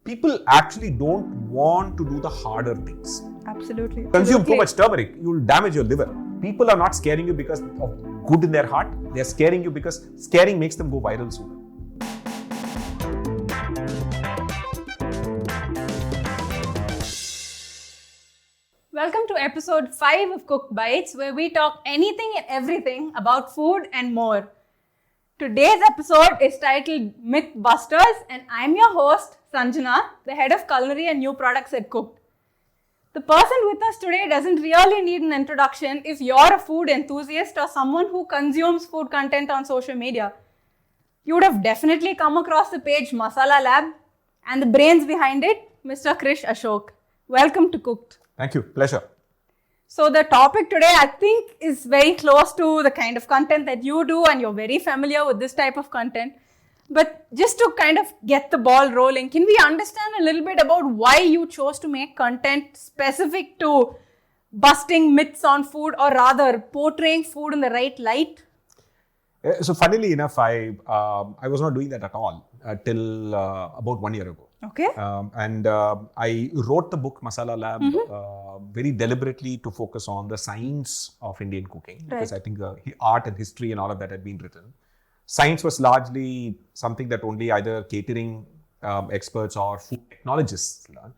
people actually don't want to do the harder things. Absolutely. Consume too much turmeric, you'll damage your liver. People are not scaring you because of good in their heart. They're scaring you because scaring makes them go viral sooner. Welcome to episode 5 of Cooked Bytes, where we talk anything and everything about food and more. Today's episode is titled Mythbusters, and I'm your host, Sanjana, the head of Culinary and New Products at Cooked. The person with us today doesn't really need an introduction if you're a food enthusiast or someone who consumes food content on social media. You would have definitely come across the page Masala Lab and the brains behind it, Mr. Krish Ashok. Welcome to Cooked. Thank you. Pleasure. So the topic today, I think, is very close to the kind of content that you do, and you're very familiar with this type of content. But just to kind of get the ball rolling, can we understand a little bit about why you chose to make content specific to busting myths on food, or rather portraying food in the right light? So funnily enough, I was not doing that at all till about 1 year ago. Okay. I wrote the book Masala Lab very deliberately to focus on the science of Indian cooking, because I think art and history and all of that had been written. Science was largely something that only either catering experts or food technologists learned.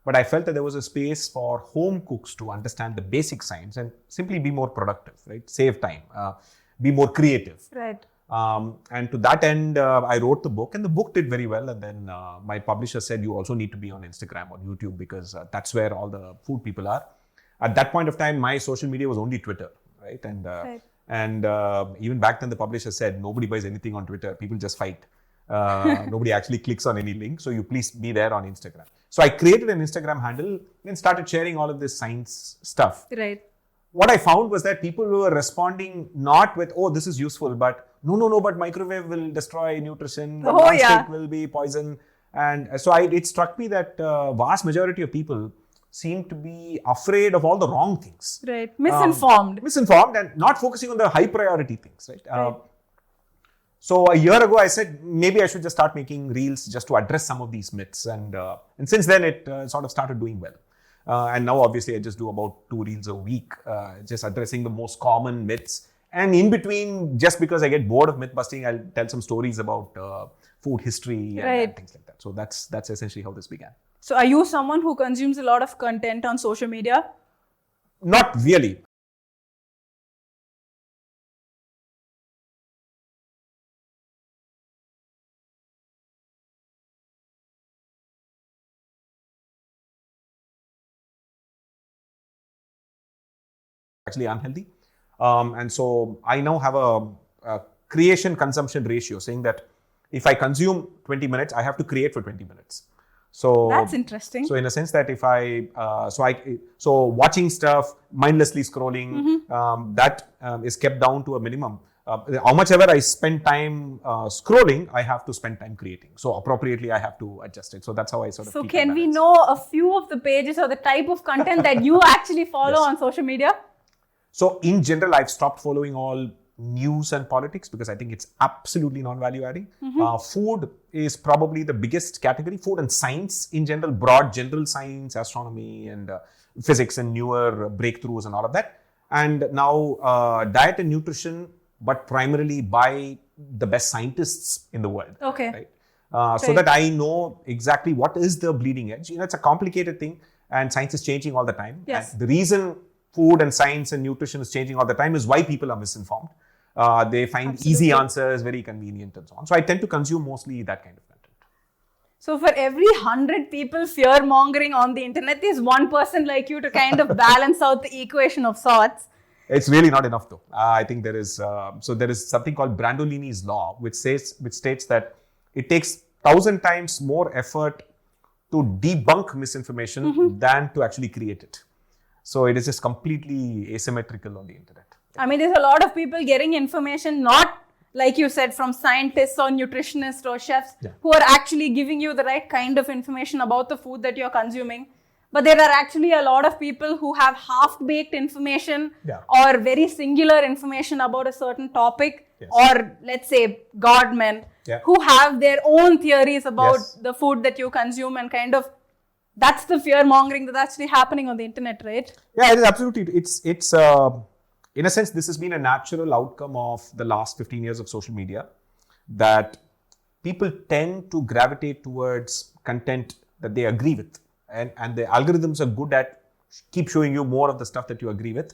But I felt that there was a space for home cooks to understand the basic science and simply be more productive, right? Save time, be more creative. Right. And to that end, I wrote the book, and the book did very well. And then my publisher said, you also need to be on Instagram or YouTube, because that's where all the food people are. At that point of time, my social media was only Twitter, right? And even back then, the publisher said, nobody buys anything on Twitter. People just fight. Nobody actually clicks on any link. So you please be there on Instagram. So I created an Instagram handle and started sharing all of this science stuff. Right. What I found was that people were responding not with, oh, this is useful, but no, but microwave will destroy nutrition, non-stick will be poison. And so it struck me that vast majority of people seem to be afraid of all the wrong things. Right. Misinformed and not focusing on the high priority things, right? So a year ago, I said, maybe I should just start making reels just to address some of these myths. And since then, it sort of started doing well. And now, obviously, I just do about 2 reels a week, just addressing the most common myths. And in between, just because I get bored of myth busting, I'll tell some stories about food history and things like that. So that's essentially how this began. So are you someone who consumes a lot of content on social media? Not really. Actually unhealthy. And so I now have a creation consumption ratio, saying that if I consume 20 minutes, I have to create for 20 minutes. So that's interesting. So in a sense that if so watching stuff, mindlessly scrolling, that is kept down to a minimum. How much ever I spend time scrolling, I have to spend time creating. So appropriately, I have to adjust it. So that's how I sort of. So can we know a few of the pages or the type of content that you actually follow on social media? So in general, I've stopped following all news and politics because I think it's absolutely non-value adding. Food is probably the biggest category. Food and science in general, broad general science, astronomy and physics and newer breakthroughs and all of that. And now diet and nutrition, but primarily by the best scientists in the world. Okay. Right? So that I know exactly what is the bleeding edge. You know, it's a complicated thing and science is changing all the time. Yes. And the reason food and science and nutrition is changing all the time is why people are misinformed. They find easy answers very convenient and so on. So I tend to consume mostly that kind of content. So for every 100 people fear-mongering on the internet, there's one person like you to kind of balance out the equation of sorts. It's really not enough though. I think there is something called Brandolini's law, which states that it takes 1,000 times more effort to debunk misinformation than to actually create it. So it is just completely asymmetrical on the internet. I mean, there's a lot of people getting information, not like you said, from scientists or nutritionists or chefs who are actually giving you the right kind of information about the food that you're consuming. But there are actually a lot of people who have half-baked information or very singular information about a certain topic or let's say God men. who have their own theories about Yes. the food that you consume, and kind of that's the fear mongering that's actually happening on the internet, right? Yeah, it is absolutely. It's in a sense, this has been a natural outcome of the last 15 years of social media, that people tend to gravitate towards content that they agree with, and the algorithms are good at keep showing you more of the stuff that you agree with,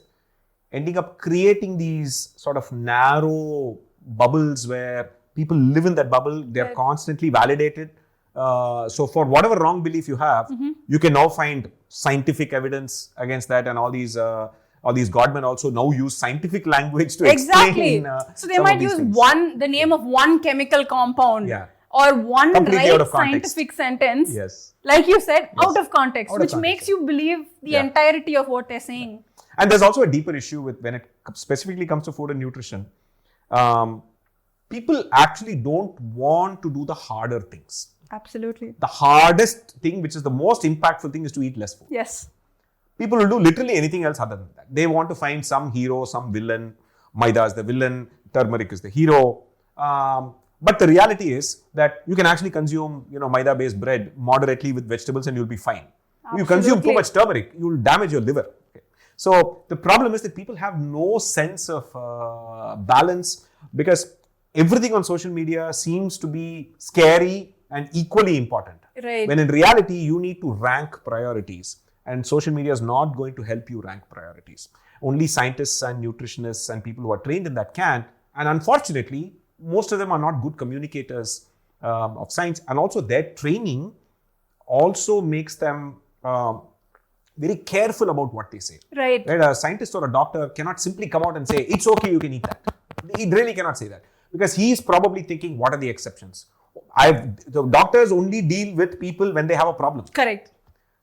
ending up creating these sort of narrow bubbles where people live in that bubble. They're constantly validated. So for whatever wrong belief you have, you can now find scientific evidence against that, and all these godmen also now use scientific language to explain. So they might use the name of one chemical compound, or one completely out right of context. scientific sentence. Yes. Like you said, out of context, Out of which context, makes you believe the entirety of what they're saying. And there's also a deeper issue with when it specifically comes to food and nutrition. People actually don't want to do the harder things. Absolutely. The hardest thing, which is the most impactful thing, is to eat less food. Yes. People will do literally anything else other than that. They want to find some hero, some villain. Maida is the villain, turmeric is the hero. But the reality is that you can actually consume, maida-based bread moderately with vegetables and you'll be fine. Absolutely. You consume too much turmeric, you'll damage your liver. Okay. So the problem is that people have no sense of balance, because everything on social media seems to be scary and equally important. Right. When in reality, you need to rank priorities. And social media is not going to help you rank priorities. Only scientists and nutritionists and people who are trained in that can. And unfortunately, most of them are not good communicators of science. And also their training also makes them very careful about what they say. Right. A scientist or a doctor cannot simply come out and say, it's okay, you can eat that. He really cannot say that. Because he is probably thinking, what are the exceptions? The doctors only deal with people when they have a problem. Correct.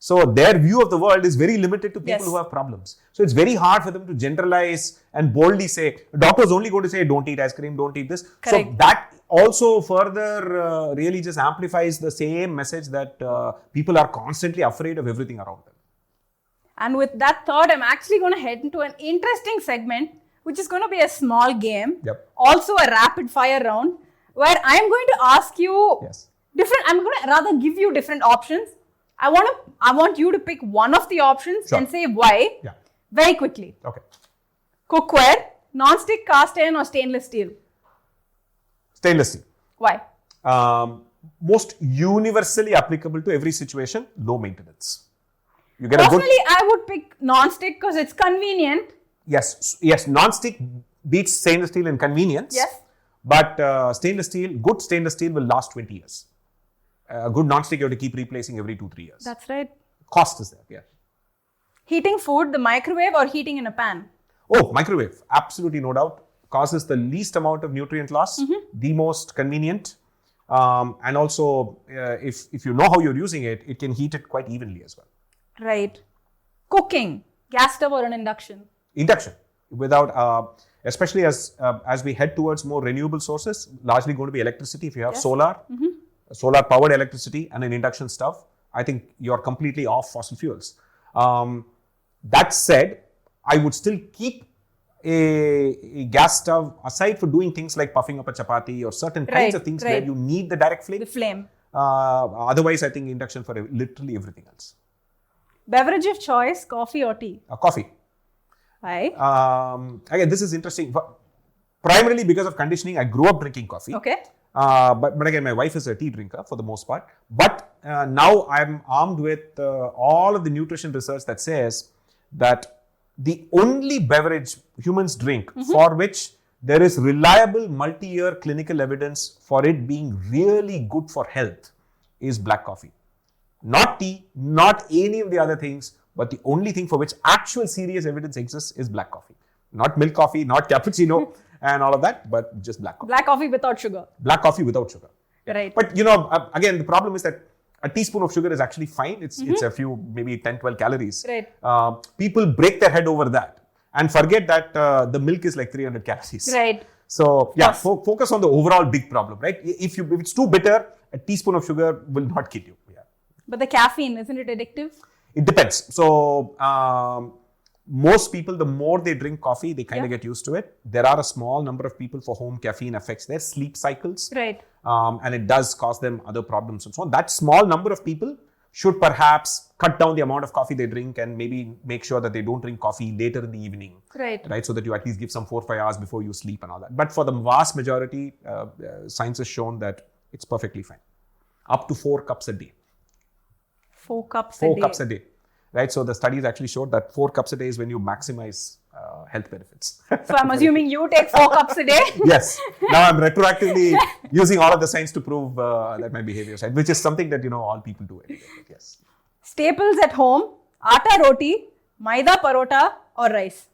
So their view of the world is very limited to people who have problems. So it's very hard for them to generalize and boldly say, doctors only going to say, don't eat ice cream, don't eat this. Correct. So that also further really just amplifies the same message that people are constantly afraid of everything around them. And with that thought, I'm actually going to head into an interesting segment, which is going to be a small game. Yep. Also a rapid fire round, where I'm going to ask you I'm going to rather give you different options. I want you to pick one of the options and say why. Yeah. Very quickly. Okay. Cookware, non-stick, cast iron, or stainless steel? Stainless steel. Why? Most universally applicable to every situation, low maintenance. You get Personally, I would pick non-stick because it's convenient. Yes, non-stick beats stainless steel in convenience. Yes. But good stainless steel will last 20 years. Good non-stick, you have to keep replacing every 2-3 years. That's right. Cost is there, yeah. Heating food, the microwave, or heating in a pan? Oh, microwave, absolutely no doubt. Causes the least amount of nutrient loss, the most convenient. And also, if you know how you're using it, it can heat it quite evenly as well. Right. Cooking, gas stove or an induction? Induction, without, especially as we head towards more renewable sources, largely going to be electricity. If you have solar powered electricity and an induction stove, I think you're completely off fossil fuels. That said, I would still keep a gas stove aside for doing things like puffing up a chapati or certain kinds of things where you need the direct flame. The flame. Otherwise, I think induction for literally everything else. Beverage of choice, coffee or tea? Coffee. Why? Again, this is interesting. Primarily because of conditioning, I grew up drinking coffee. Okay. But again, my wife is a tea drinker for the most part. But now I'm armed with all of the nutrition research that says that the only beverage humans drink for which there is reliable multi-year clinical evidence for it being really good for health is black coffee. Not tea, not any of the other things, but the only thing for which actual serious evidence exists is black coffee. Not milk coffee, not cappuccino and all of that, but just black coffee. Black coffee without sugar. Black coffee without sugar. Right. But again, the problem is that a teaspoon of sugar is actually fine. It's a few, maybe 10, 12 calories. Right. People break their head over that and forget that the milk is like 300 calories. Right. So yeah, focus on the overall big problem, right? If it's too bitter, a teaspoon of sugar will not kill you. Yeah. But the caffeine, isn't it addictive? It depends. So most people, the more they drink coffee, they kind of get used to it. There are a small number of people for whom caffeine affects their sleep cycles. Right. And it does cause them other problems and so on. That small number of people should perhaps cut down the amount of coffee they drink and maybe make sure that they don't drink coffee later in the evening. Right. So that you at least give some 4 or 5 hours before you sleep and all that. But for the vast majority, science has shown that it's perfectly fine. Up to 4 cups a day. 4 cups 4 a day. cups a day. Right. So the studies actually showed that 4 cups a day is when you maximize health benefits. So I'm assuming you take 4 cups a day? Yes. Now I'm retroactively using all of the science to prove that my behavior is right, which is something that, all people do anyway. Yes. Staples at home, atta roti, maida parota or rice?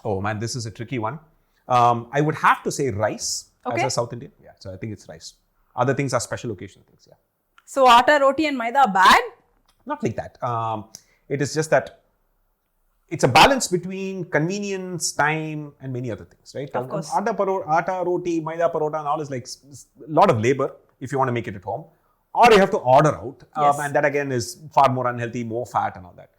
Oh man, this is a tricky one. I would have to say rice as a South Indian. Yeah, so I think it's rice. Other things are special occasion things. Yeah. So atta roti and maida are bad? Not like that. It is just that it's a balance between convenience, time, and many other things, right? Of course. Atta roti, maida parota, and all is like a lot of labor if you want to make it at home, or you have to order out, Yes. and that again is far more unhealthy, more fat, and all that.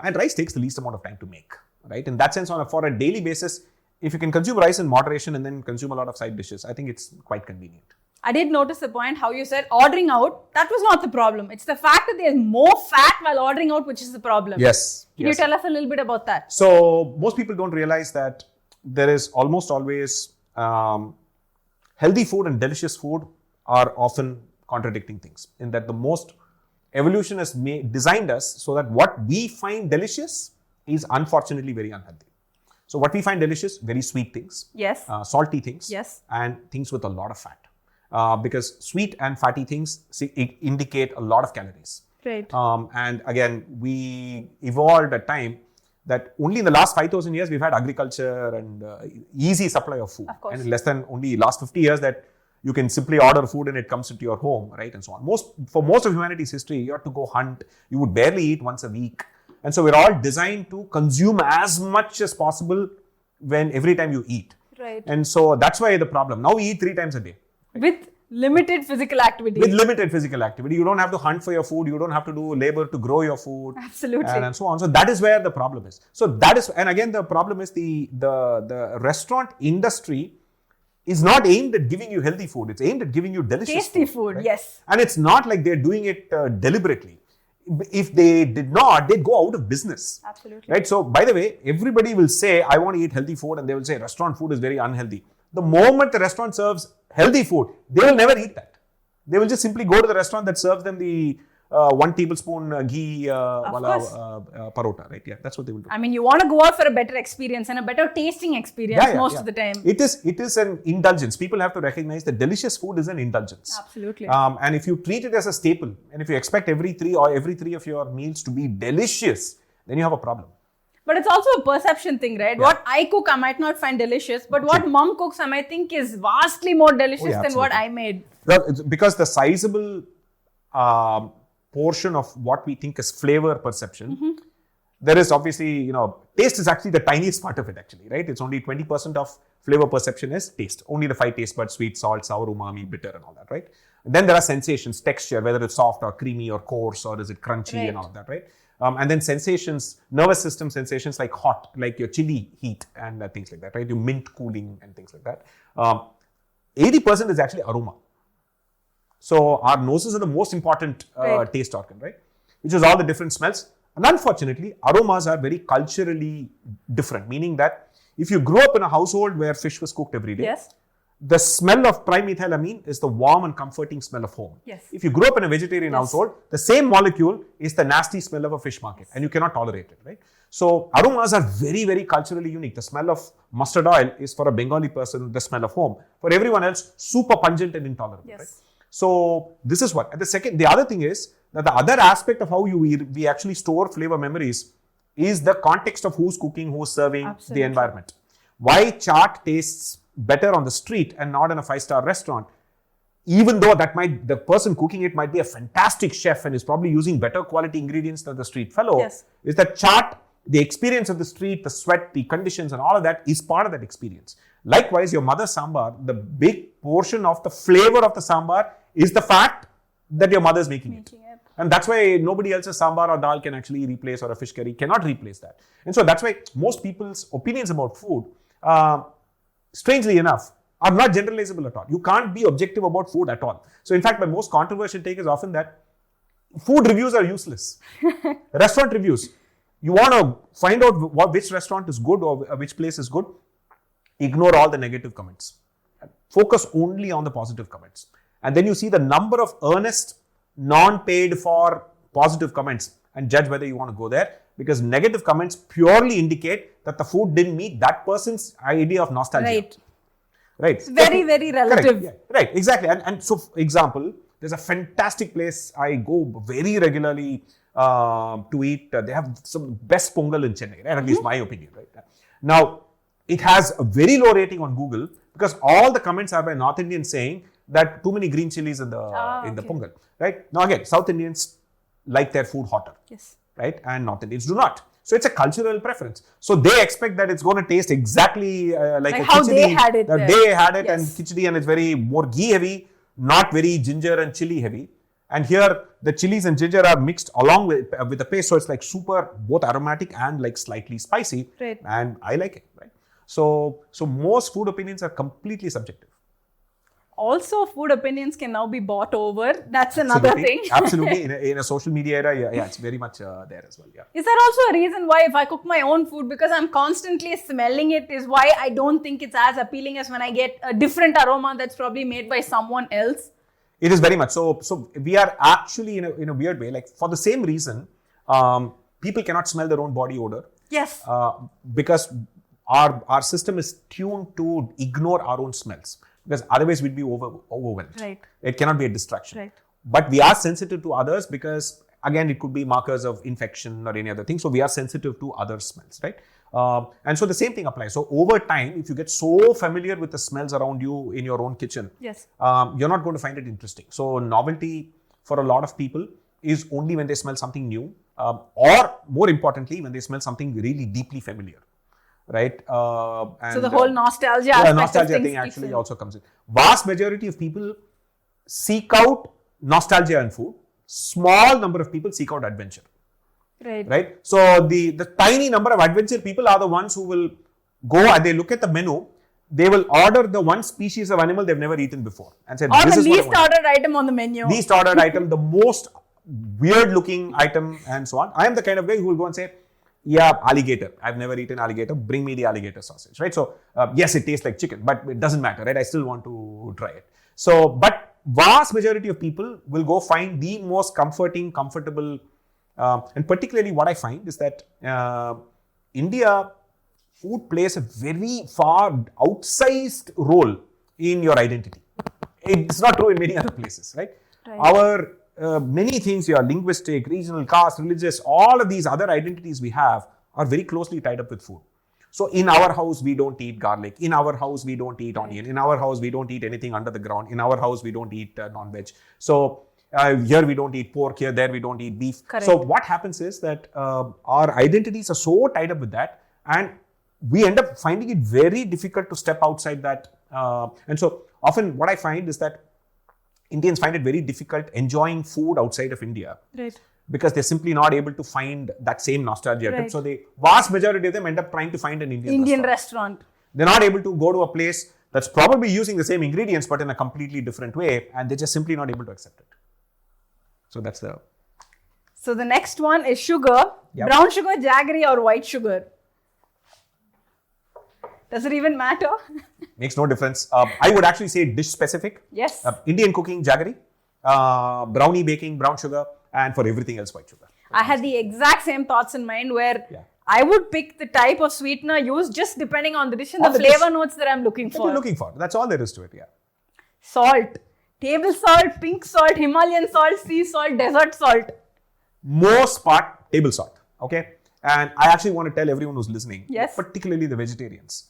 And rice takes the least amount of time to make, right? In that sense, for a daily basis, if you can consume rice in moderation and then consume a lot of side dishes, I think it's quite convenient. I did notice the point how you said ordering out, that was not the problem. It's the fact that there's more fat while ordering out, which is the problem. Yes. Can you tell us a little bit about that? So most people don't realize that there is almost always healthy food and delicious food are often contradicting things, in that the most evolution has designed us so that what we find delicious is unfortunately very unhealthy. So what we find delicious, very sweet things, Yes. salty things, Yes. and things with a lot of fat. Because sweet and fatty things indicate a lot of calories. Right. And again, we evolved at time that only in the last 5,000 years we've had agriculture and easy supply of food. Of course. And less than only last 50 years that you can simply order food and it comes into your home, right? And so on. For most of humanity's history, you have to go hunt. You would barely eat once a week. And so we're all designed to consume as much as possible every time you eat. Right. And so that's why the problem. Now we eat 3 times a day. With limited physical activity. With limited physical activity. You don't have to hunt for your food. You don't have to do labor to grow your food. Absolutely. And so on. So that is where the problem is. So that is, and again, the problem is the restaurant industry is not aimed at giving you healthy food. It's aimed at giving you delicious Tasty food, right? yes. And it's not like they're doing it deliberately. If they did not, they'd go out of business. Absolutely. Right. So by the way, everybody will say, I want to eat healthy food, and they will say restaurant food is very unhealthy. The moment the restaurant serves healthy food, they will never eat that. They will just simply go to the restaurant that serves them the 1 tablespoon ghee parota, right? Yeah, that's what they will do. I mean, you want to go out for a better experience and a better tasting experience most of the time. It is an indulgence. People have to recognize that delicious food is an indulgence. Absolutely. And if you treat it as a staple, and if you expect every three of your meals to be delicious, then you have a problem. But it's also a perception thing, right? Yeah. What I cook, I might not find delicious, but what mom cooks, I might think is vastly more delicious than what I made. Well, it's because the sizable portion of what we think is flavor perception, there is obviously, taste is actually the tiniest part of it actually, right? It's only 20% of flavor perception is taste. Only the 5 taste buds, sweet, salt, sour, umami, bitter and all that, right? And then there are sensations, texture, whether it's soft or creamy or coarse or is it crunchy and all of that, right? And then sensations, nervous system sensations like hot, like your chili heat and things like that, right? Your mint cooling and things like that. 80% is actually aroma. So our noses are the most important taste organ, right? Which is all the different smells. And unfortunately, aromas are very culturally different, meaning that if you grew up in a household where fish was cooked every day, Yes. the smell of trimethylamine is the warm and comforting smell of home. Yes. If you grew up in a vegetarian household, the same molecule is the nasty smell of a fish market and you cannot tolerate it, right? So aromas are very, very culturally unique. The smell of mustard oil is for a Bengali person, the smell of home. For everyone else, super pungent and intolerable, Yes. right? So this is what. And the other thing is that the other aspect of how we actually store flavor memories is the context of who's cooking, who's serving, Absolutely. the environment. Why chaat tastes better on the street and not in a 5-star restaurant, even though the person cooking it might be a fantastic chef and is probably using better quality ingredients than the street fellow, Yes. is that chaat, the experience of the street, the sweat, the conditions and all of that is part of that experience. Likewise, your mother's sambar, the big portion of the flavor of the sambar is the fact that your mother is making it. And that's why nobody else's sambar or dal can actually replace, or a fish curry cannot replace that. And so that's why most people's opinions about food, strangely enough, are not generalizable at all. You can't be objective about food at all. So in fact, my most controversial take is often that food reviews are useless. Restaurant reviews. You want to find out which restaurant is good or which place is good, ignore all the negative comments. Focus only on the positive comments. And then you see the number of earnest, non-paid for positive comments and judge whether you want to go there, because negative comments purely indicate that the food didn't meet that person's idea of nostalgia. Right. It's very, very relative. Yeah, right, exactly. And so, for example, there's a fantastic place I go very regularly to eat. They have some best pongal in Chennai, right? At least my opinion, right? Now, it has a very low rating on Google because all the comments are by North Indians saying that too many green chilies in the pongal, right? Now again, South Indians like their food hotter, yes, right? And North Indians do not. So it's a cultural preference. So they expect that it's going to taste exactly like a how khichdi. they had it. They had it, yes. And khichdi, and it's very more ghee heavy, not very ginger and chili heavy. And here the chilies and ginger are mixed along with the paste, so it's like super both aromatic and like slightly spicy. Right. And I like it, right? So most food opinions are completely subjective. Also, food opinions can now be bought over. That's another thing. Absolutely. In a social media era, yeah, it's very much there as well. Yeah. Is there also a reason why if I cook my own food, because I'm constantly smelling it, is why I don't think it's as appealing as when I get a different aroma that's probably made by someone else? It is very much. So we are actually in a weird way, like for the same reason, people cannot smell their own body odor. Yes. Because our system is tuned to ignore our own smells. Because otherwise we'd be overwhelmed. Right. It cannot be a distraction. Right. But we are sensitive to others because, again, it could be markers of infection or any other thing. So we are sensitive to other smells, right? And so the same thing applies. So over time, if you get so familiar with the smells around you in your own kitchen, yes, you're not going to find it interesting. So novelty for a lot of people is only when they smell something new, or more importantly, when they smell something really deeply familiar. Right. And, so the whole nostalgia aspect nostalgia of thing actually also comes in. Vast majority of people seek out nostalgia in food. Small number of people seek out adventure. Right. Right. So the tiny number of adventure people are the ones who will go and they look at the menu. They will order the one species of animal they've never eaten before and say, or this the is least ordered item on the menu. Least ordered item, the most weird looking item, and so on. I am the kind of guy who will go and say, yeah, alligator. I've never eaten alligator. Bring me the alligator sausage, right? So, yes, it tastes like chicken, but it doesn't matter, right? I still want to try it. So, but vast majority of people will go find the most comfortable, and particularly what I find is that India, food plays a very far outsized role in your identity. It's not true in many other places, right? Our many things here, linguistic, regional, caste, religious, all of these other identities we have are very closely tied up with food. So in our house, we don't eat garlic. In our house, we don't eat onion. In our house, we don't eat anything under the ground. In our house, we don't eat non-veg. So here we don't eat pork. Here, there we don't eat beef. Correct. So what happens is that our identities are so tied up with that, and we end up finding it very difficult to step outside that. And so often what I find is that Indians find it very difficult enjoying food outside of India. Right. Because they're simply not able to find that same nostalgia. Right. So the vast majority of them end up trying to find an Indian restaurant. They're not able to go to a place that's probably using the same ingredients but in a completely different way, and they're just simply not able to accept it. So that's the... So the next one is sugar. Yep. Brown sugar, jaggery, or white sugar? Does it even matter? Makes no difference. I would actually say dish specific. Yes. Indian cooking, jaggery. Brownie baking, brown sugar. And for everything else, white sugar. I had the exact same thoughts in mind where I would pick the type of sweetener used just depending on the dish and the flavor notes that I'm looking for. What you're looking for. That's all there is to it, yeah. Salt. Table salt, pink salt, Himalayan salt, sea salt, desert salt. Most part, table salt. Okay. And I actually want to tell everyone who's listening, particularly the vegetarians,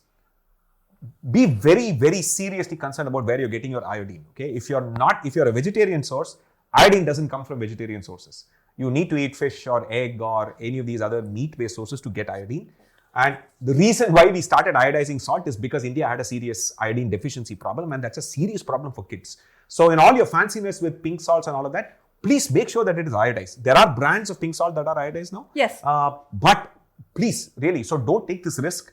be very, very seriously concerned about where you're getting your iodine. Okay. If you're a vegetarian source, iodine doesn't come from vegetarian sources. You need to eat fish or egg or any of these other meat-based sources to get iodine. And the reason why we started iodizing salt is because India had a serious iodine deficiency problem, and that's a serious problem for kids. So in all your fanciness with pink salts and all of that, please make sure that it is iodized. There are brands of pink salt that are iodized now. Yes. But please, really, so don't take this risk.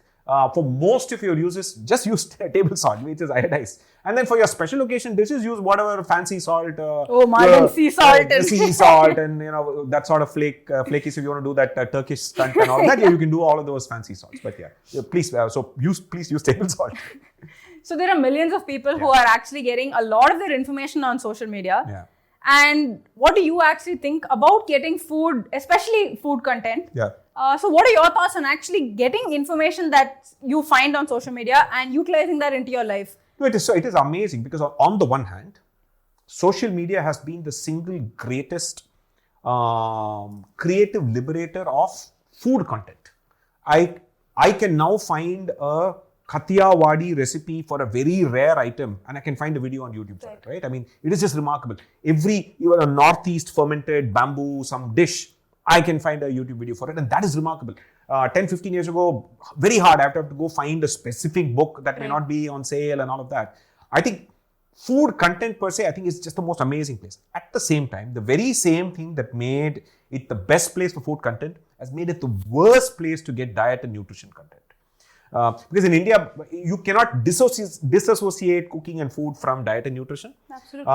For most of your uses, just use table salt, which is iodized. And then for your special occasion dishes, use whatever fancy salt. Modern sea salt. Sea salt and, that sort of flaky. So if you want to do that Turkish stunt and all that, you can do all of those fancy salts. But please, please use table salt. So there are millions of people who are actually getting a lot of their information on social media. Yeah. And what do you actually think about getting food, especially food content? Yeah. So what are your thoughts on actually getting information that you find on social media and utilizing that into your life? No, it is amazing because on the one hand, social media has been the single greatest creative liberator of food content. I can now find a Kathiawadi recipe for a very rare item and I can find a video on YouTube for it, right? I mean, it is just remarkable. Even a northeast fermented bamboo, some dish, I can find a YouTube video for it and that is remarkable. 10, 15 years ago, very hard. I have to go find a specific book that may not be on sale and all of that. I think food content per se, I think is just the most amazing place. At the same time, the very same thing that made it the best place for food content has made it the worst place to get diet and nutrition content. Because in India, you cannot disassociate cooking and food from diet and nutrition. Absolutely.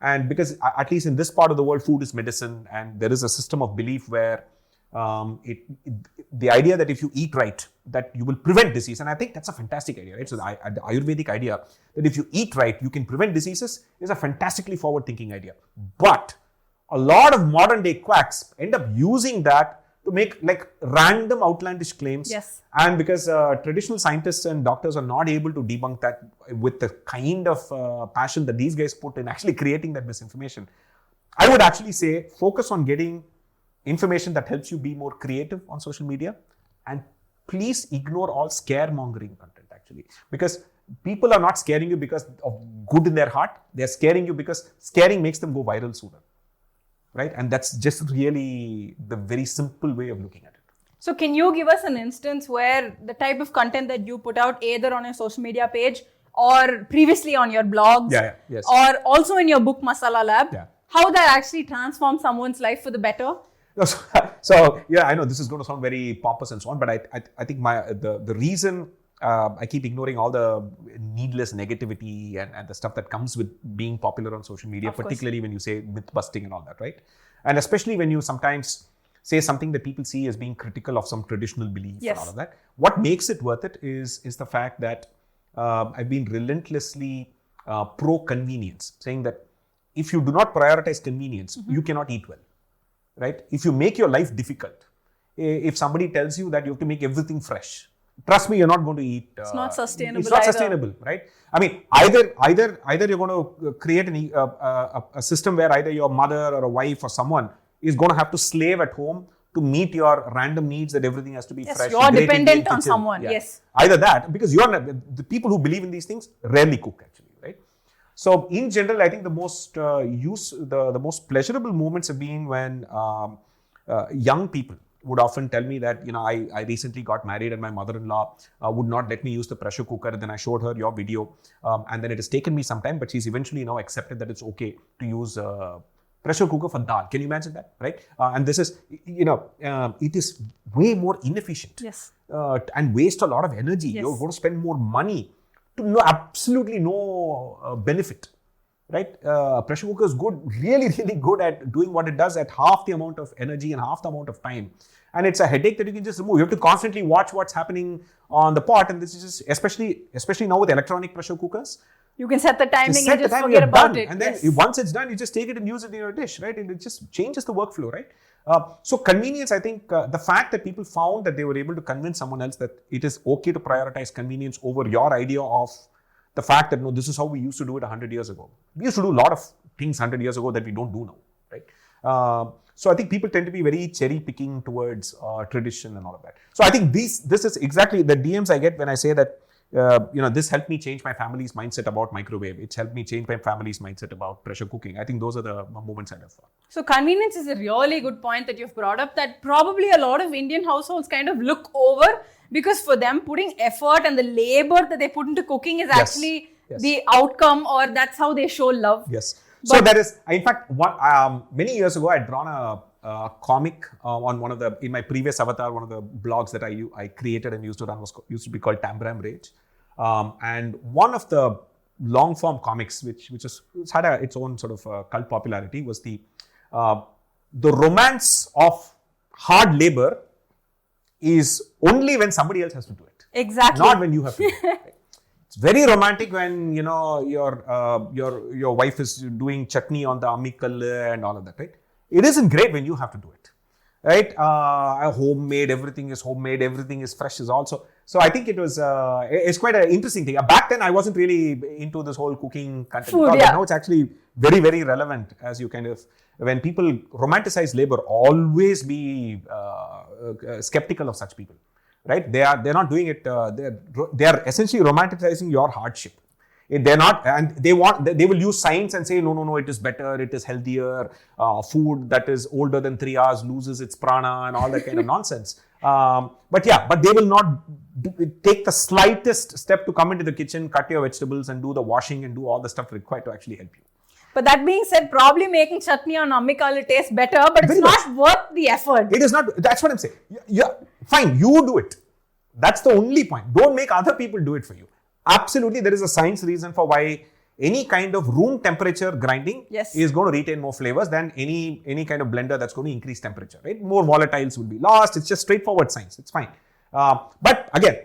And because at least in this part of the world, food is medicine and there is a system of belief where the idea that if you eat right, that you will prevent disease. And I think that's a fantastic idea, right? So the Ayurvedic idea that if you eat right, you can prevent diseases is a fantastically forward-thinking idea. But a lot of modern day quacks end up using that to make like random outlandish claims. Yes. And because traditional scientists and doctors are not able to debunk that with the kind of passion that these guys put in actually creating that misinformation, I would actually say focus on getting information that helps you be more creative on social media and please ignore all scaremongering content actually. Because people are not scaring you because of good in their heart. They're scaring you because scaring makes them go viral sooner. Right? And that's just really the very simple way of looking at it. So can you give us an instance where the type of content that you put out either on your social media page or previously on your blogs yes. or also in your book Masala Lab, how that actually transforms someone's life for the better? So I know this is going to sound very pompous and so on, but I think the reason I keep ignoring all the needless negativity and the stuff that comes with being popular on social media, particularly when you say myth busting and all that, right? And especially when you sometimes say something that people see as being critical of some traditional belief and all of that. What makes it worth it is the fact that I've been relentlessly pro-convenience, saying that if you do not prioritize convenience, you cannot eat well, right? If you make your life difficult, if somebody tells you that you have to make everything fresh, trust me, you're not going to eat. It's not sustainable. It's not sustainable, right? I mean, either you're going to create a system where either your mother or a wife or someone is going to have to slave at home to meet your random needs that everything has to be fresh. You're dependent on someone. Yes. Either that, because the people who believe in these things rarely cook actually, right? So in general, I think the most most pleasurable moments have been when young people would often tell me that, I recently got married and my mother-in-law would not let me use the pressure cooker. And then I showed her your video. And then it has taken me some time, but she's eventually now accepted that it's okay to use pressure cooker for dal. Can you imagine that, right? And this is, it is way more inefficient. Yes. And waste a lot of energy. Yes. You're going to spend more money to absolutely no benefit. Right? Pressure cooker is good, really, really good at doing what it does at half the amount of energy and half the amount of time. And it's a headache that you can just remove. You have to constantly watch what's happening on the pot. And this is just, especially now with electronic pressure cookers. You can set the timing and just forget about it. And then once it's done, you just take it and use it in your dish, right? And it just changes the workflow, right? So convenience, I think the fact that people found that they were able to convince someone else that it is okay to prioritize convenience over your idea of the fact that, no, this is how we used to do it 100 years ago. We used to do a lot of things 100 years ago that we don't do now, right? So I think people tend to be very cherry picking towards tradition and all of that. So I think this is exactly the DMs I get when I say that, this helped me change my family's mindset about microwave. It's helped me change my family's mindset about pressure cooking. I think those are the moments I love for. So convenience is a really good point that you've brought up that probably a lot of Indian households kind of look over. Because for them, putting effort and the labor that they put into cooking is actually the outcome, or that's how they show love. Yes. So there is, in fact, many years ago, I had drawn a comic on one of in my previous avatar, one of the blogs that I created and used to run used to be called Tambram Rage. And one of the long form comics, which had its own sort of cult popularity, was the romance of hard labor is only when somebody else has to do it. Exactly. Not when you have to do it. Right? It's very romantic when, your wife is doing chutney on the amikal and all of that, right? It isn't great when you have to do it, right? Homemade, everything is homemade, everything is fresh is also. So I think it's quite an interesting thing. Back then, I wasn't really into this whole cooking content. Food, yeah. Now it's actually very, very relevant as you when people romanticize labor, always be skeptical of such people, right? They're not doing it. They are essentially romanticizing your hardship. They're not, and they will use science and say, no, it is better, it is healthier. Food that is older than 3 hours loses its prana and all that kind of nonsense. But they will not take the slightest step to come into the kitchen, cut your vegetables and do the washing and do all the stuff required to actually help you. But that being said, probably making chutney on ammikal will taste better, but it's not worth the effort. It is not. That's what I'm saying. Yeah, fine, you do it. That's the only point. Don't make other people do it for you. Absolutely, there is a science reason for why any kind of room temperature grinding is going to retain more flavors than any kind of blender that's going to increase temperature, right? More volatiles will be lost. It's just straightforward science. It's fine. But again,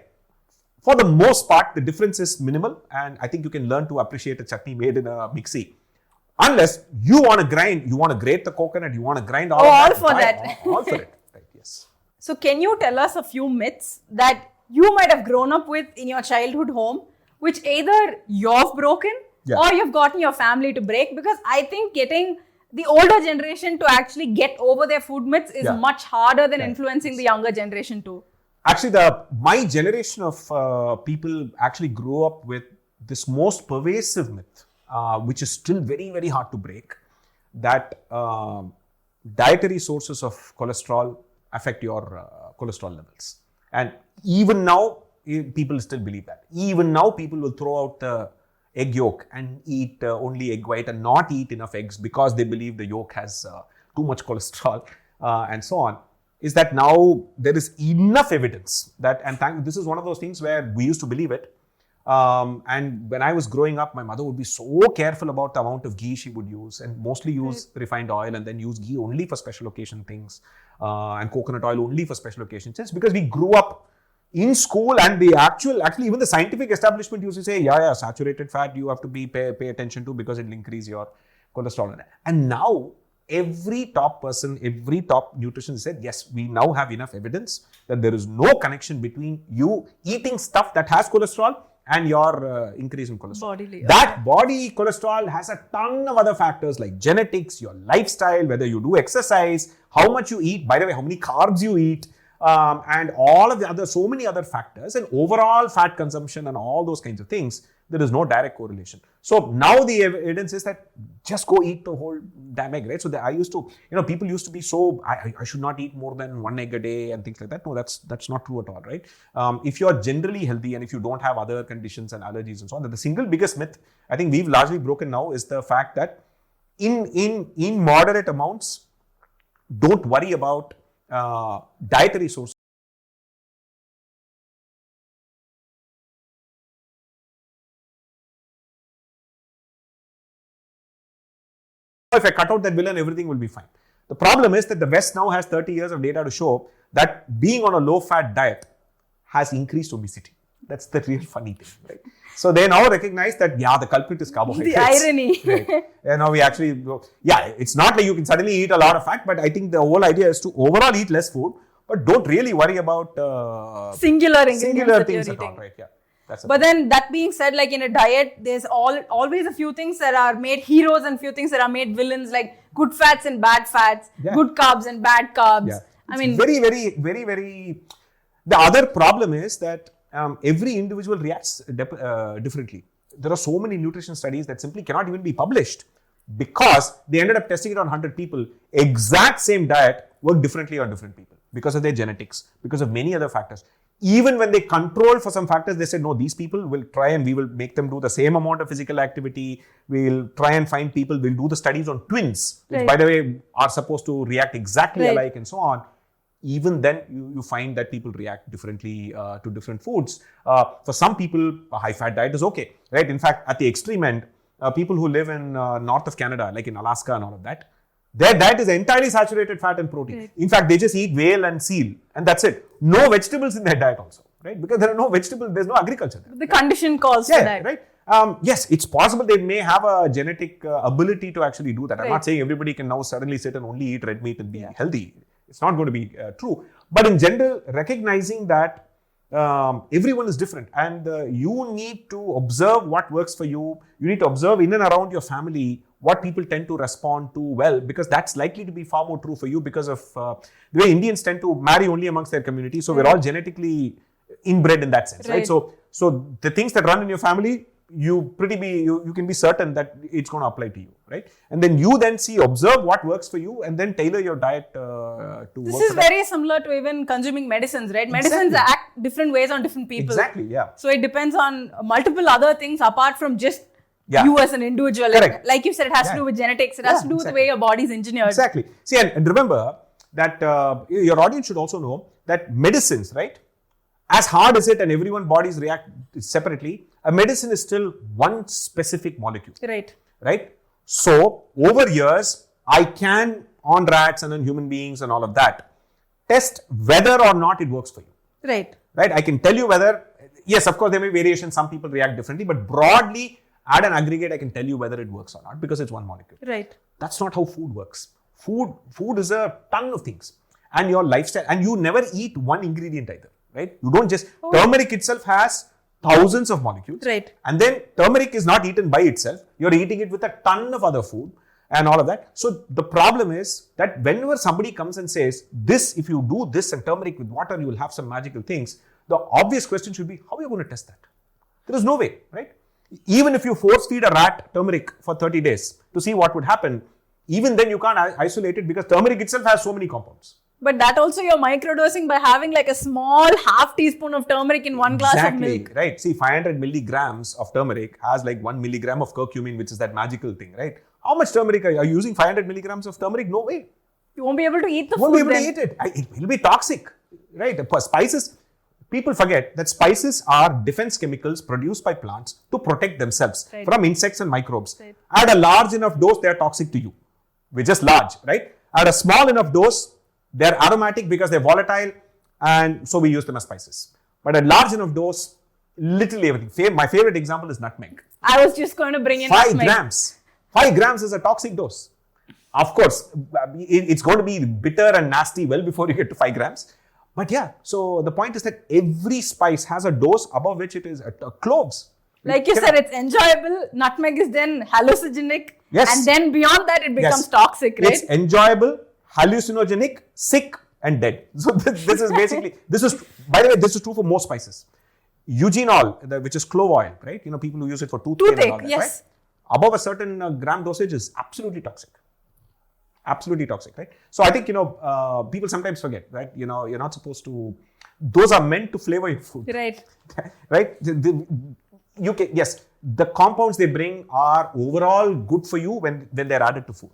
for the most part, the difference is minimal, and I think you can learn to appreciate a chutney made in a mixie. Unless you want to grind, you want to grate the coconut, you want to grind all of that. All for it. Right, yes. So can you tell us a few myths that you might have grown up with in your childhood home, which either you've broken or you've gotten your family to break? Because I think getting the older generation to actually get over their food myths is much harder than influencing the younger generation too. Actually, my generation of people actually grew up with this most pervasive myth, which is still very, very hard to break, that dietary sources of cholesterol affect your cholesterol levels. And even now, people still believe that. Even now, people will throw out the egg yolk and eat only egg white and not eat enough eggs because they believe the yolk has too much cholesterol and so on. Is that now there is enough evidence that, this is one of those things where we used to believe it. And when I was growing up, my mother would be so careful about the amount of ghee she would use, and mostly use refined oil, and then use ghee only for special occasion things, and coconut oil only for special occasions. It's because we grew up in school, and the actually even the scientific establishment used to say, saturated fat you have to pay attention to because it will increase your cholesterol. And now every top nutritionist said, yes, we now have enough evidence that there is no connection between you eating stuff that has cholesterol and your increase in cholesterol. Body cholesterol has a ton of other factors like genetics, your lifestyle, whether you do exercise, how much you eat, by the way, how many carbs you eat, and all of the so many other factors, and overall fat consumption and all those kinds of things. There is no direct correlation. So now the evidence is that just go eat the whole damn egg, right? So people used to be so, I should not eat more than 1 egg a day and things like that. No, that's not true at all, right? If you're generally healthy and if you don't have other conditions and allergies and so on, the single biggest myth I think we've largely broken now is the fact that in moderate amounts, don't worry about dietary sources. If I cut out that villain, everything will be fine. The problem is that the West now has 30 years of data to show that being on a low-fat diet has increased obesity. That's the real funny thing, right? So they now recognize that, the culprit is carbohydrates. The irony. Right. Now we actually, it's not like you can suddenly eat a lot of fat, but I think the whole idea is to overall eat less food, but don't really worry about singular things at all, right? Yeah. But then that being said, like in a diet, there's always a few things that are made heroes and few things that are made villains, like good fats and bad fats, good carbs and bad carbs. Yeah. I mean, very, very, very, very. The other problem is that every individual reacts differently. There are so many nutrition studies that simply cannot even be published because they ended up testing it on 100 people. Exact same diet worked differently on different people. because of their genetics, because of many other factors. Even when they control for some factors, they said, no, these people will try and we will make them do the same amount of physical activity. We'll try and find people, we'll do the studies on twins, which by the way are supposed to react exactly alike and so on. Even then, you find that people react differently to different foods. For some people, a high-fat diet is okay, right? In fact, at the extreme end, people who live in north of Canada, like in Alaska and all of that, their diet is entirely saturated fat and protein. Right. In fact, they just eat whale and seal, and that's it. No vegetables in their diet also, right? Because there are no vegetables, there's no agriculture there. The condition calls for that. Right? Yes, it's possible they may have a genetic ability to actually do that. I'm not saying everybody can now suddenly sit and only eat red meat and be healthy. It's not going to be true. But in general, recognizing that everyone is different and you need to observe what works for you. You need to observe in and around your family what people tend to respond to well, because that's likely to be far more true for you because of the way Indians tend to marry only amongst their community. So we're all genetically inbred in that sense, right? So the things that run in your family, you can be certain that it's going to apply to you, right? And then you observe what works for you and then tailor your diet to this work is very similar to even consuming medicines, right? Medicines act different ways on different people. Exactly, yeah. So it depends on multiple other things apart from just you as an individual. Correct. Like you said, it has to do with genetics. It has to do with the way your body is engineered. Exactly. See, and remember that your audience should also know that medicines, right? As hard as it and everyone's bodies react separately, a medicine is still one specific molecule. Right? So, over years, I can, on rats and on human beings and all of that, test whether or not it works for you. Right? I can tell you whether, yes, of course, there may be variations. Some people react differently, but broadly, at an aggregate, I can tell you whether it works or not because it's one molecule. That's not how food works. Food is a ton of things. And your lifestyle, and you never eat one ingredient either. Right? You don't just, turmeric itself has thousands of molecules. And then turmeric is not eaten by itself. You're eating it with a ton of other food and all of that. So the problem is that whenever somebody comes and says, this, if you do this and turmeric with water, you will have some magical things. The obvious question should be, how are you going to test that? There is no way, right? Even if you force feed a rat turmeric for 30 days to see what would happen, even then you can't isolate it because turmeric itself has so many compounds. But that also you're microdosing by having like a small half teaspoon of turmeric in one glass of milk. Right. See, 500 milligrams of turmeric has like 1 milligram of curcumin, which is that magical thing, right? How much turmeric are you using? 500 milligrams of turmeric? No way. You won't be able to eat the food. You won't be able to eat it. It will be toxic, right? Spices, people forget that spices are defense chemicals produced by plants to protect themselves from insects and microbes. At a large enough dose, they are toxic to you. We're just large, right? At a small enough dose, they're aromatic because they're volatile, and so we use them as spices. But at large enough dose, literally everything. My favorite example is nutmeg. I was just going to bring in 5 nutmeg. 5 grams is a toxic dose. Of course, it's going to be bitter and nasty well before you get to 5 grams. But yeah, so the point is that every spice has a dose above which it is cloves. Like you said, it's enjoyable. Nutmeg is then hallucinogenic. Yes. And then beyond that, it becomes toxic, right? It's enjoyable, hallucinogenic, sick, and dead. So this is basically, by the way, this is true for most spices. Eugenol, which is clove oil, right? You know, people who use it for toothache and all that, right? Above a certain gram dosage is absolutely toxic. Absolutely toxic, right? So I think, people sometimes forget, right? You know, you're not supposed to, those are meant to flavor your food. Right. Right? Yes, the compounds they bring are overall good for you when they're added to food.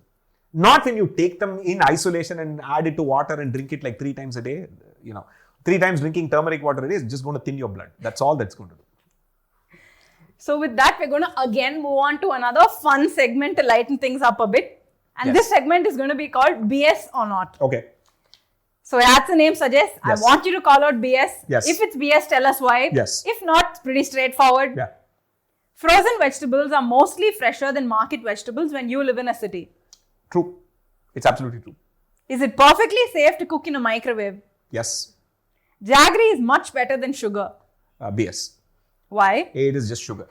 Not when you take them in isolation and add it to water and drink it like 3 times a day. 3 times drinking turmeric water a day is just going to thin your blood. That's all that's going to do. So with that, we're going to again move on to another fun segment to lighten things up a bit. And this segment is going to be called BS or not. Okay. So as the name suggests, I want you to call out BS. Yes. If it's BS, tell us why. Yes. If not, it's pretty straightforward. Yeah. Frozen vegetables are mostly fresher than market vegetables when you live in a city. True. It's absolutely true. Is it perfectly safe to cook in a microwave? Yes. Jaggery is much better than sugar. BS. Why? It is just sugar.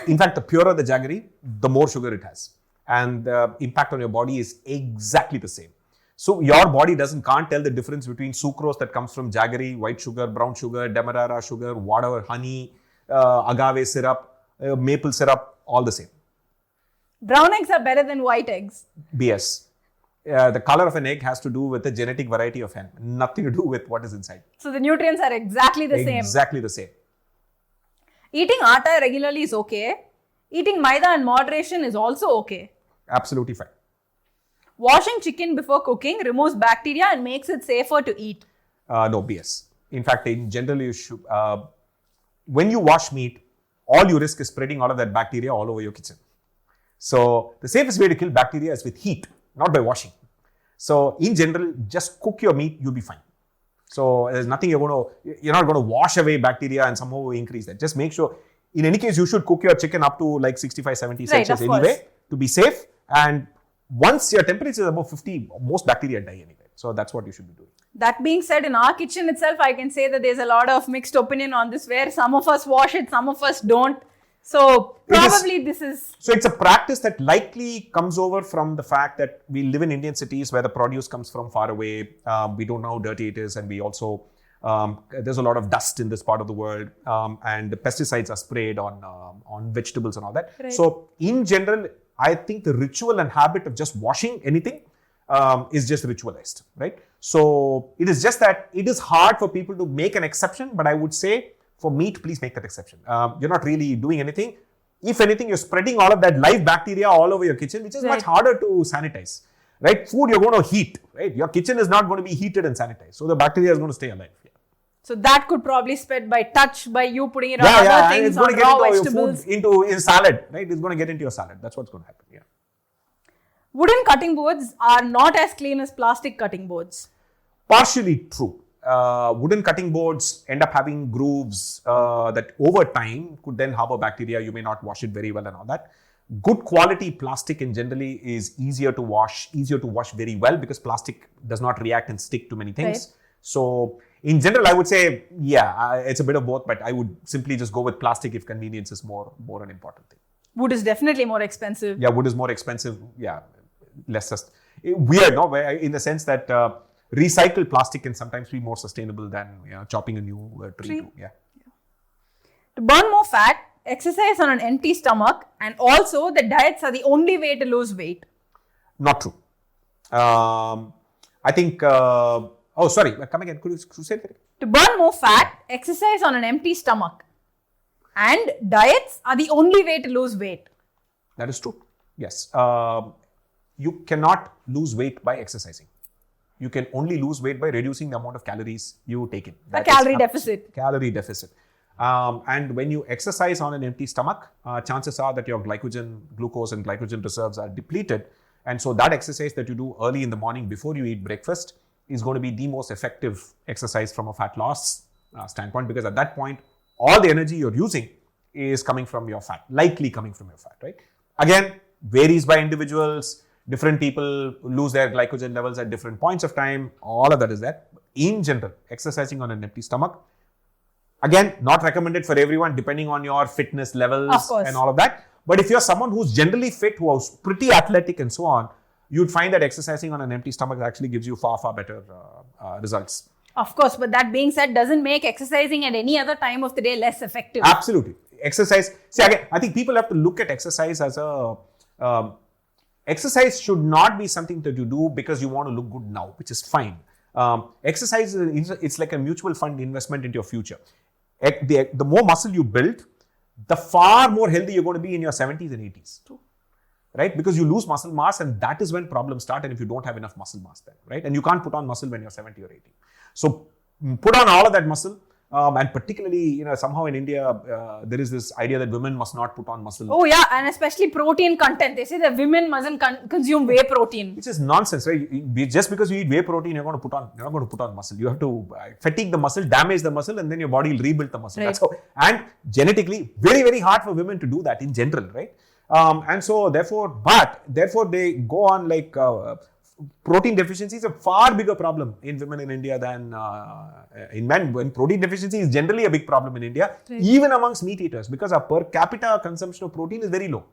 In fact, the purer the jaggery, the more sugar it has. And the impact on your body is exactly the same. So your body can't tell the difference between sucrose that comes from jaggery, white sugar, brown sugar, demerara sugar, whatever, honey, agave syrup, maple syrup, all the same. Brown eggs are better than white eggs. BS. The color of an egg has to do with the genetic variety of hen, nothing to do with what is inside. So the nutrients are exactly the same. Exactly the same. Eating atta regularly is okay. Eating maida in moderation is also okay. Absolutely fine. Washing chicken before cooking removes bacteria and makes it safer to eat. No, BS. In fact, in general, you should, when you wash meat, all you risk is spreading all of that bacteria all over your kitchen. So the safest way to kill bacteria is with heat, not by washing. So in general, just cook your meat, you'll be fine. So there's nothing you're not going to wash away bacteria and somehow increase that. Just make sure, in any case, you should cook your chicken up to like 65, 70 Celsius anyway to be safe. And once your temperature is above 50, most bacteria die anyway. So that's what you should be doing. That being said, in our kitchen itself, I can say that there's a lot of mixed opinion on this, where some of us wash it, some of us don't. So probably this is... So it's a practice that likely comes over from the fact that we live in Indian cities where the produce comes from far away. We don't know how dirty it is, and we also... there's a lot of dust in this part of the world, and the pesticides are sprayed on vegetables and all that. Right. So in general, I think the ritual and habit of just washing anything is just ritualized, right? So it is just that it is hard for people to make an exception, but I would say for meat, please make that exception. You're not really doing anything. If anything, you're spreading all of that live bacteria all over your kitchen, which is much harder to sanitize, right? Food you're going to heat, right? Your kitchen is not going to be heated and sanitized. So the bacteria is going to stay alive. Yeah. So that could probably spread by touch, by you putting it on other things, on raw vegetables. Into salad, right? It's going to get into your salad. That's what's going to happen. Yeah. Wooden cutting boards are not as clean as plastic cutting boards. Partially true. Wooden cutting boards end up having grooves that over time could then harbor bacteria. You may not wash it very well and all that. Good quality plastic in generally is easier to wash very well because plastic does not react and stick to many things. Right. So in general, I would say, it's a bit of both, but I would simply just go with plastic if convenience is more an important thing. Wood is definitely more expensive. Yeah, wood is more expensive. Yeah, less weird, no? In the sense that recycled plastic can sometimes be more sustainable than chopping a new tree. Yeah. To burn more fat, exercise on an empty stomach, and also the diets are the only way to lose weight. Not true. I think. Sorry. Come again. Could you say that? To burn more fat, exercise on an empty stomach, and diets are the only way to lose weight. That is true. Yes. You cannot lose weight by exercising. You can only lose weight by reducing the amount of calories you take in. A calorie deficit. Calorie deficit. And when you exercise on an empty stomach, chances are that your glucose and glycogen reserves are depleted. And so that exercise that you do early in the morning before you eat breakfast is going to be the most effective exercise from a fat loss standpoint, because at that point, all the energy you're using is coming from your fat, likely coming from your fat, right? Again, varies by individuals. Different people lose their glycogen levels at different points of time. All of that is there. In general, exercising on an empty stomach, again, not recommended for everyone depending on your fitness levels and all of that. But if you're someone who's generally fit, who's pretty athletic and so on, you'd find that exercising on an empty stomach actually gives you far, far better results. Of course, but that being said, doesn't make exercising at any other time of the day less effective. Absolutely. Exercise. See, again, I think people have to look at exercise as exercise should not be something that you do because you want to look good now, which is fine. Exercise, it's like a mutual fund investment into your future. The more muscle you build, the far more healthy you're going to be in your 70s and 80s. True. Right? Because you lose muscle mass, and that is when problems start, and if you don't have enough muscle mass then, right? And you can't put on muscle when you're 70 or 80. So put on all of that muscle. And particularly, somehow in India, there is this idea that women must not put on muscle. Oh yeah, and especially protein content. They say that women mustn't consume whey protein. Which is nonsense, right? Just because you eat whey protein, you're not going to put on muscle. You have to fatigue the muscle, damage the muscle, and then your body will rebuild the muscle. Right. That's how. And genetically, very, very hard for women to do that in general, right? And so therefore they go on like protein deficiency is a far bigger problem in women in India than in men. When protein deficiency is generally a big problem in India, even amongst meat eaters, because our per capita consumption of protein is very low.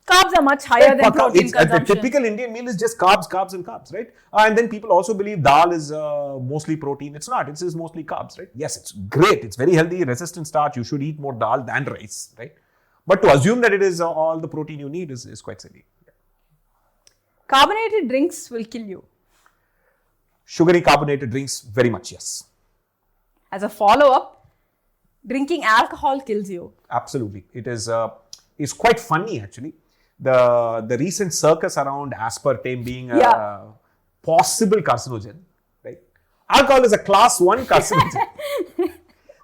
Carbs are much higher than protein consumption. The typical Indian meal is just carbs, and carbs, right? And then people also believe dal is mostly protein. It's not. It's mostly carbs, right? Yes, it's great. It's very healthy, resistant starch. You should eat more dal than rice, right? But to assume that it is all the protein you need is quite silly. Carbonated drinks will kill you. Sugary carbonated drinks, very much yes. As a follow-up, drinking alcohol kills you. Absolutely. It is it's quite funny actually. The recent circus around aspartame being a possible carcinogen, right? Alcohol is a class 1 carcinogen.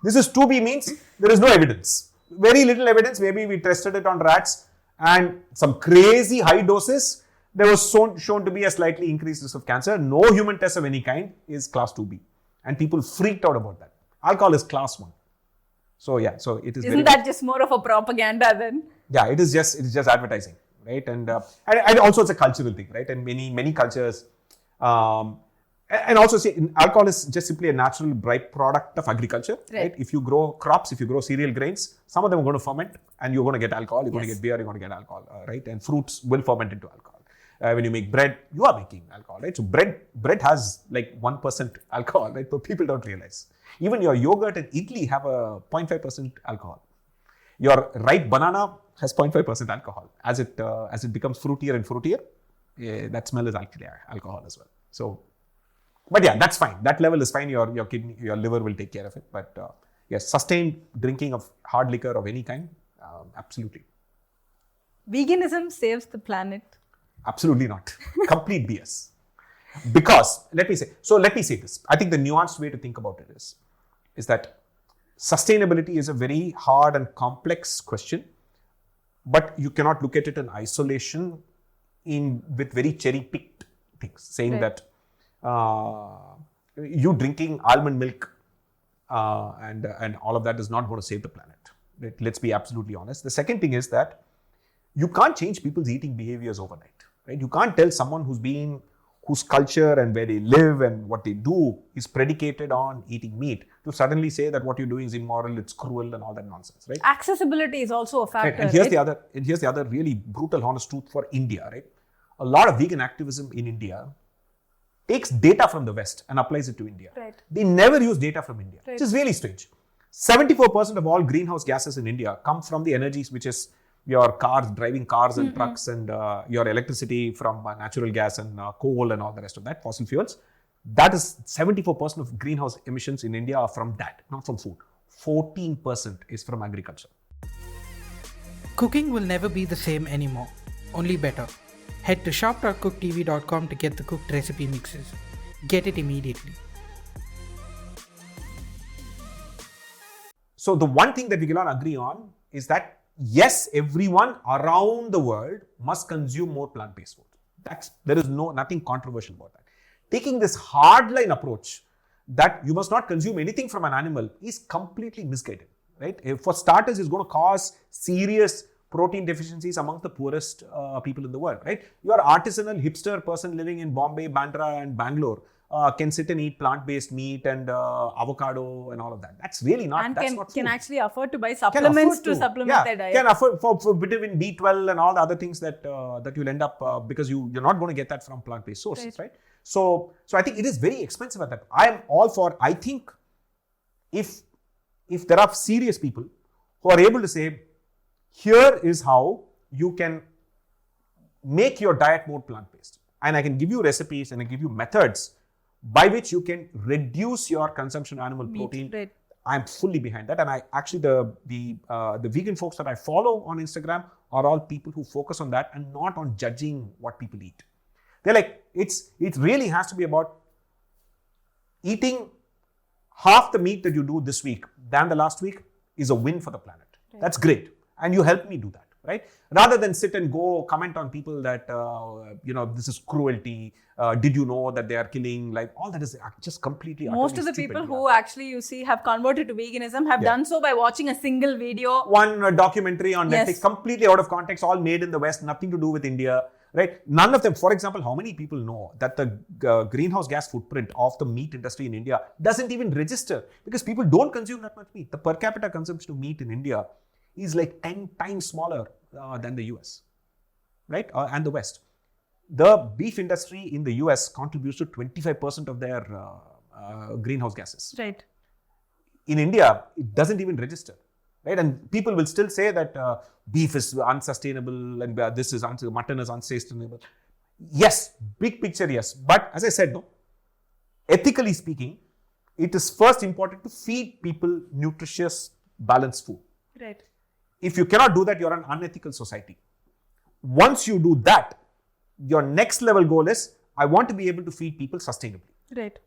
This is 2B means there is no evidence. Very little evidence. Maybe we tested it on rats and some crazy high doses. There was shown to be a slightly increased risk of cancer. No human test of any kind is class 2B. And people freaked out about that. Alcohol is class 1. So yeah, so it is. Isn't that just more of a propaganda then? Yeah, it is just advertising, right? And also it's a cultural thing, right? And many cultures, and also see, alcohol is just simply a natural byproduct of agriculture, right? If you grow crops, if you grow cereal grains, some of them are going to ferment, and you're going to get alcohol. You're going to get beer. You're going to get alcohol, right? And fruits will ferment into alcohol. When you make bread, you are making alcohol, right? So bread has like 1% alcohol, right? But people don't realize. Even your yogurt and idli have a 0.5% alcohol. Your ripe banana has 0.5% alcohol. As it becomes fruitier and fruitier, that smell is actually alcohol as well. So, but yeah, that's fine. That level is fine. Your kidney, your liver will take care of it. But yes, sustained drinking of hard liquor of any kind, absolutely. Veganism saves the planet. Absolutely not. Complete BS. Because, let me say this. I think the nuanced way to think about it is that sustainability is a very hard and complex question, but you cannot look at it in isolation with very cherry-picked things, saying that you drinking almond milk and all of that is not going to save the planet. Let's be absolutely honest. The second thing is that you can't change people's eating behaviors overnight. Right? You can't tell someone whose culture and where they live and what they do is predicated on eating meat to suddenly say that what you're doing is immoral, it's cruel and all that nonsense, right? Accessibility is also a factor. Right. And here's the other really brutal, honest truth for India, right? A lot of vegan activism in India takes data from the West and applies it to India. Right. They never use data from India, which is really strange. 74% of all greenhouse gases in India come from the energies which is your cars, driving cars and trucks, and your electricity from natural gas and coal and all the rest of that, fossil fuels. That is 74% of greenhouse emissions in India are from that, not from food. 14% is from agriculture. Cooking will never be the same anymore, only better. Head to shop.cooktv.com to get the cooked recipe mixes. Get it immediately. So the one thing that we cannot agree on is that yes, everyone around the world must consume more plant-based food. There is nothing controversial about that. Taking this hardline approach that you must not consume anything from an animal is completely misguided, right? For starters, it's going to cause serious protein deficiencies among the poorest people in the world, right? Your artisanal hipster person living in Bombay, Bandra and Bangalore can sit and eat plant-based meat and avocado and all of that. That's really not. And that's not can food. Actually afford to buy supplements to supplement their diet. Can afford for vitamin B12 and all the other things that you'll end up because you're not going to get that from plant-based sources, right? So I think it is very expensive at that. I am all for. I think if there are serious people who are able to say, here is how you can make your diet more plant-based, and I can give you recipes and I give you methods by which you can reduce your consumption of animal protein. Right. I'm fully behind that. And I actually, the vegan folks that I follow on Instagram are all people who focus on that and not on judging what people eat. They're like, it really has to be about eating half the meat that you do this week than the last week is a win for the planet. Right. That's great. And you help me do that, right? Rather than sit and go comment on people that, this is cruelty. Did you know that they are killing? Like all that is just completely. Most of the people who actually you see have converted to veganism have done so by watching a single video. One documentary on Netflix, completely out of context, all made in the West, nothing to do with India, right? None of them. For example, how many people know that the greenhouse gas footprint of the meat industry in India doesn't even register because people don't consume that much meat. The per capita consumption of meat in India is like 10 times smaller than the US, right? And the West. The beef industry in the US contributes to 25% of their greenhouse gases. Right. In India, it doesn't even register, right? And people will still say that beef is unsustainable and mutton is unsustainable. Yes, big picture, yes. But as I said, no, ethically speaking, it is first important to feed people nutritious, balanced food. Right. If you cannot do that, you're an unethical society. Once you do that, your next level goal is, I want to be able to feed people sustainably. Right.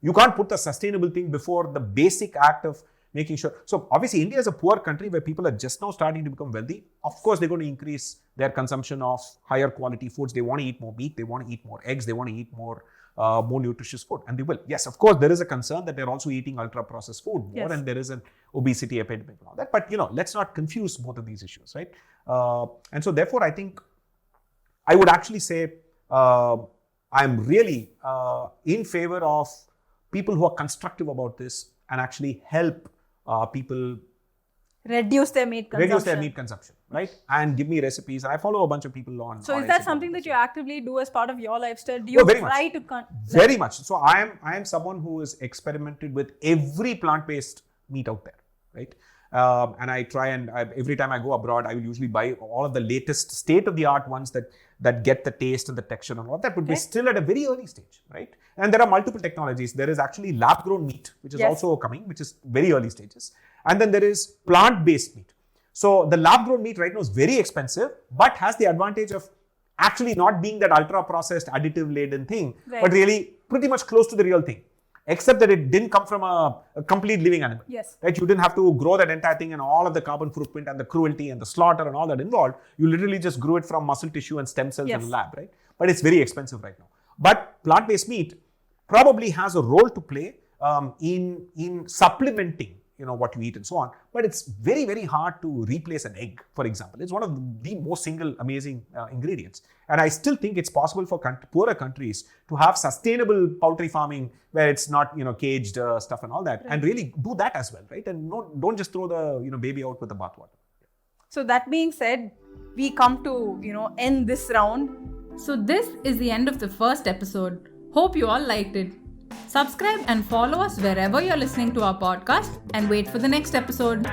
You can't put the sustainable thing before the basic act of making sure. So obviously India is a poor country where people are just now starting to become wealthy. Of course, they're going to increase their consumption of higher quality foods. They want to eat more meat. They want to eat more eggs. They want to eat more nutritious food, and they will. Yes, of course, there is a concern that they're also eating ultra processed food more, Yes. and there is an obesity epidemic and all that. But let's not confuse both of these issues, right? And so therefore, I think I would actually say I'm really in favor of people who are constructive about this and actually help people Reduce their meat consumption. right? And give me recipes. And I follow a bunch of people on. So on is that Instagram something and that this. you actively do as part of your lifestyle? Do you very much. try to Very much. So I am someone who has experimented with every plant-based meat out there, right? And I try and every time I go abroad, I will usually buy all of the latest state-of-the-art ones that get the taste and the texture and all that, but we're still at a very early stage, right? And there are multiple technologies. There is actually lab-grown meat, which is also coming, which is very early stages. And then there is plant-based meat. So the lab-grown meat right now is very expensive, but has the advantage of actually not being that ultra-processed, additive-laden thing, but really pretty much close to the real thing. Except that it didn't come from a complete living animal. Yes. Right? You didn't have to grow that entire thing and all of the carbon footprint and the cruelty and the slaughter and all that involved. You literally just grew it from muscle tissue and stem cells in a lab, right? But it's very expensive right now. But plant-based meat probably has a role to play in supplementing what you eat and so on. But it's very, very hard to replace an egg, for example. It's one of the most single amazing ingredients. And I still think it's possible for poorer countries to have sustainable poultry farming where it's not, caged stuff and all that, and really do that as well, right? And don't just throw the, baby out with the bathwater. So that being said, we come to, end this round. So this is the end of the first episode. Hope you all liked it. Subscribe and follow us wherever you're listening to our podcast and wait for the next episode.